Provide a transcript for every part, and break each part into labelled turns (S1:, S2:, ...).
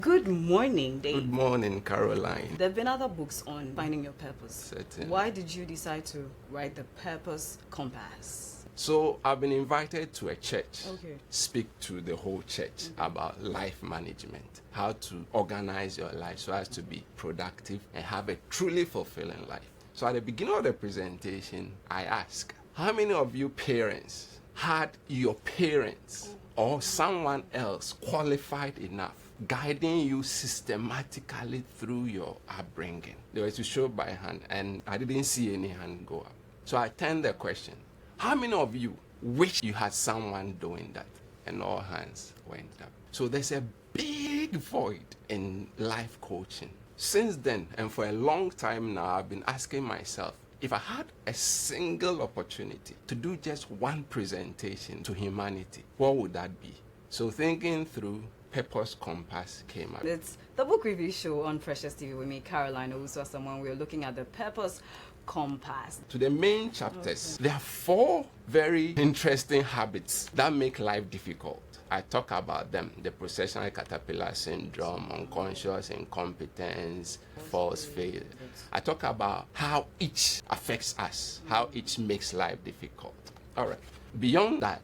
S1: Good morning, Dave.
S2: Good morning, Caroline.
S1: There have been other books on finding your purpose.
S2: Certainly.
S1: Why did you decide to write the Purpose Compass?
S2: So I've been invited to a church,
S1: Okay.
S2: speak to the whole church about life management, how to organize your life so as to be productive and have a truly fulfilling life. So at the beginning of the presentation, I asked, how many of you parents had your parents or someone else qualified enough guiding you systematically through your upbringing? They were to show by hand, and I didn't see any hand go up. So I turned the question, how many of you wish you had someone doing that? And all hands went up. So there's a big void in life coaching. Since then, and for a long time now, I've been asking myself, if I had a single opportunity to do just one presentation to humanity, what would that be? So thinking through, Purpose Compass came up.
S1: It's the book review show on Precious TV with me, Caroline, also someone we're looking at the Purpose Compass.
S2: To the main chapters, there are 4 very interesting habits that make life difficult. I talk about them: the processional caterpillar syndrome, unconscious incompetence, false faith. I talk about how each affects us, how each makes life difficult. All right. Beyond that,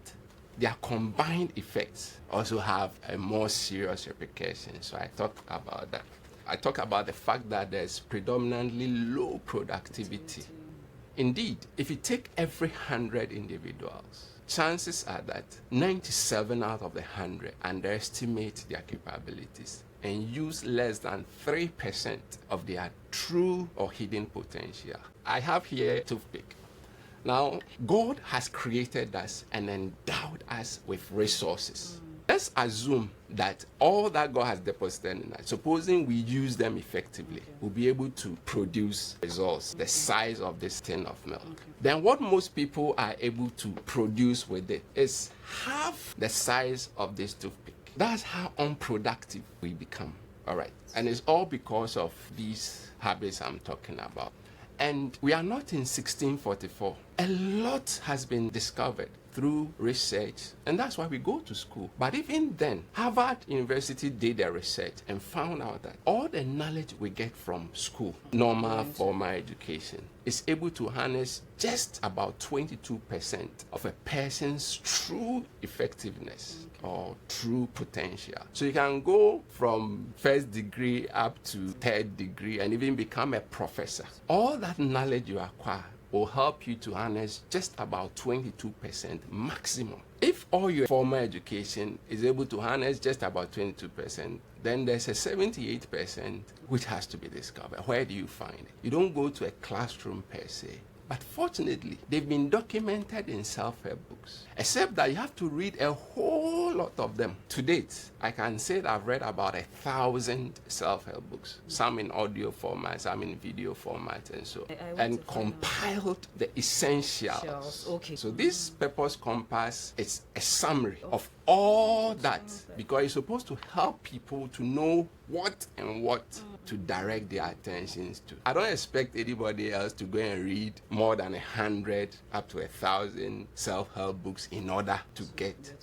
S2: their combined effects also have a more serious repercussion. So I talk about that. I talk about the fact that there's predominantly low productivity. Indeed, if you take every 100 individuals, chances are that 97 out of the 100 underestimate their capabilities and use less than 3% of their true or hidden potential. I have here a toothpick. Now, God has created us and endowed us with resources. Let's assume that all that God has deposited in us, supposing we use them effectively, we'll be able to produce results the size of this tin of milk. Then what most people are able to produce with it is half the size of this toothpick. That's how unproductive we become. All right. And it's all because of these habits I'm talking about. And we are not in 1644. A lot has been discovered through research, and that's why we go to school. But even then, Harvard University did their research and found out that all the knowledge we get from school, normal formal education, is able to harness just about 22% of a person's true effectiveness or true potential. So you can go from first degree up to third degree and even become a professor. All that knowledge you acquire will help you to harness just about 22% maximum. If all your formal education is able to harness just about 22%, then there's a 78% which has to be discovered. Where do you find it? You don't go to a classroom per se. But fortunately, they've been documented in self-help books, except that you have to read a whole lot of them. To date, I can say that I've read about 1,000 self-help books, some in audio format, some in video format, and so and compiled the essentials.
S1: Okay.
S2: So this Purpose Compass is a summary of all that, because it's supposed to help people to know what and what to direct their attentions to. I don't expect anybody else to go and read more than 100 up to 1,000 self-help books in order to get.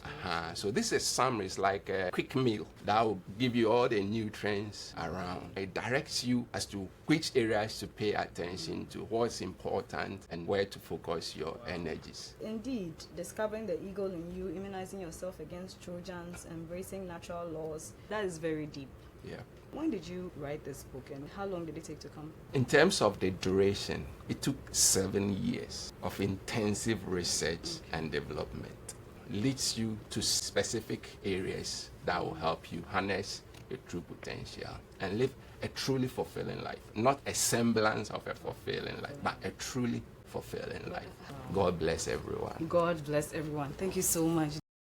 S2: So this is summary. It's like a quick meal that will give you all the nutrients around. It directs you as to which areas to pay attention to, what's important, and where to focus your energies.
S1: Indeed, discovering the eagle in you, immunizing yourself against Trojans, embracing natural laws, that is very deep.
S2: Yeah.
S1: When did you write this book, and how long did it take to come?
S2: In terms of the duration, it took 7 years of intensive research and development. Leads you to specific areas that will help you harness your true potential and live a truly fulfilling life. Not a semblance of a fulfilling life, but a truly fulfilling life. God bless everyone.
S1: God bless everyone. Thank you so much.